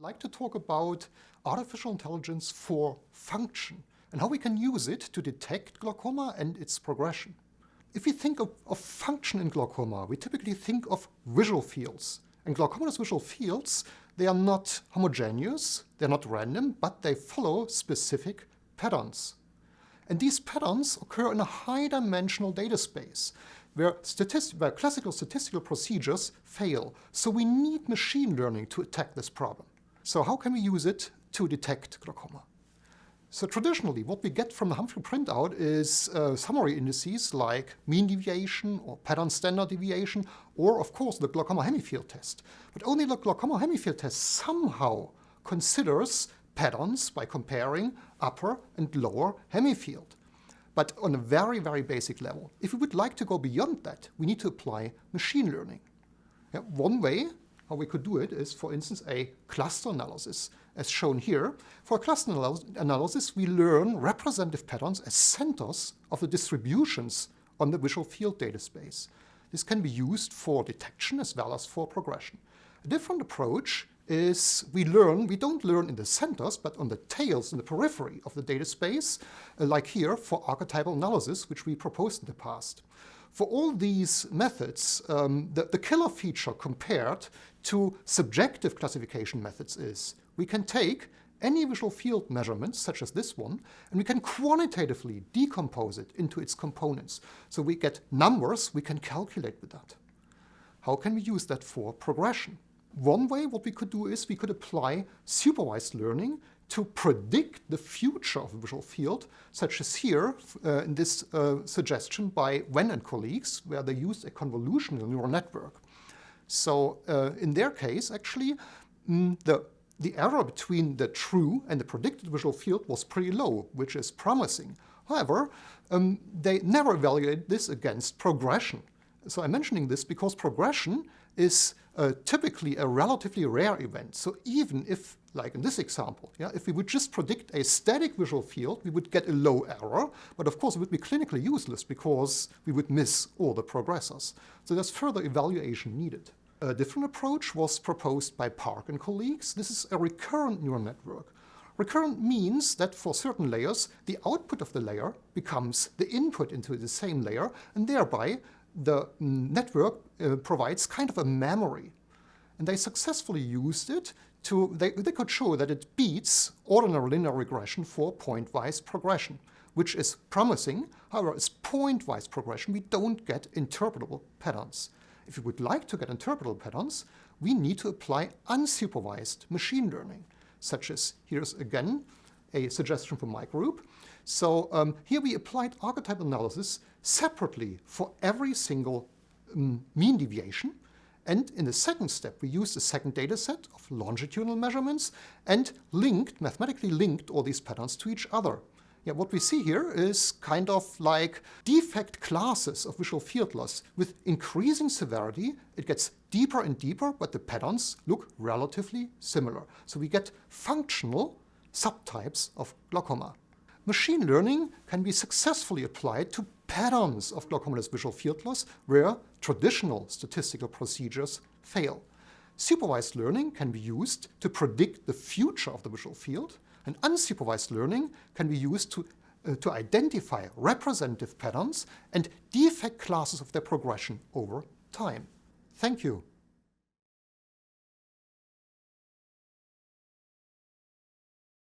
I'd like to talk about artificial intelligence for function and how we can use it to detect glaucoma and its progression. If we think of function in glaucoma, we typically think of visual fields. And glaucomatous visual fields, they are not homogeneous, they're not random, but they follow specific patterns. And these patterns occur in a high-dimensional data space where classical statistical procedures fail. So we need machine learning to attack this problem. So how can we use it to detect glaucoma? So traditionally, what we get from the Humphrey printout is summary indices like mean deviation or pattern standard deviation, or of course the glaucoma hemifield test. But only the glaucoma hemifield test somehow considers patterns by comparing upper and lower hemifield, but on a very, very basic level. If we would like to go beyond that, we need to apply machine learning. One way how we could do it is, for instance, a cluster analysis, as shown here. For a cluster analysis, we learn representative patterns as centers of the distributions on the visual field data space. This can be used for detection as well as for progression. A different approach is we don't learn in the centers, but on the tails in the periphery of the data space, like here for archetypal analysis, which we proposed in the past. For all these methods, the killer feature compared to subjective classification methods is we can take any visual field measurements, such as this one, and we can quantitatively decompose it into its components. So we get numbers we can calculate with that. How can we use that for progression? One way what we could do is we could apply supervised learning to predict the future of a visual field, such as here in this suggestion by Wen and colleagues, where they used a convolutional neural network. So in their case, actually, the error between the true and the predicted visual field was pretty low, which is promising. However, they never evaluated this against progression. So I'm mentioning this because progression is typically a relatively rare event. So even if, like in this example, if we would just predict a static visual field, we would get a low error. But of course, it would be clinically useless because we would miss all the progressors. So there's further evaluation needed. A different approach was proposed by Park and colleagues. This is a recurrent neural network. Recurrent means that for certain layers, the output of the layer becomes the input into the same layer, and thereby the network provides kind of a memory. And they successfully used it to, they could show that it beats ordinary linear regression for pointwise progression, which is promising. However, as pointwise progression, we don't get interpretable patterns. If we would like to get interpretable patterns, we need to apply unsupervised machine learning, such as here's again a suggestion from my group. So here we applied archetypal analysis separately for every single mean deviation. And in the second step, we used a second data set of longitudinal measurements and mathematically linked all these patterns to each other. What we see here is kind of like defect classes of visual field loss. With increasing severity, it gets deeper and deeper, but the patterns look relatively similar. So we get functional subtypes of glaucoma. Machine learning can be successfully applied to patterns of glaucomatous visual field loss where traditional statistical procedures fail. Supervised learning can be used to predict the future of the visual field, and unsupervised learning can be used to identify representative patterns and defect classes of their progression over time. Thank you.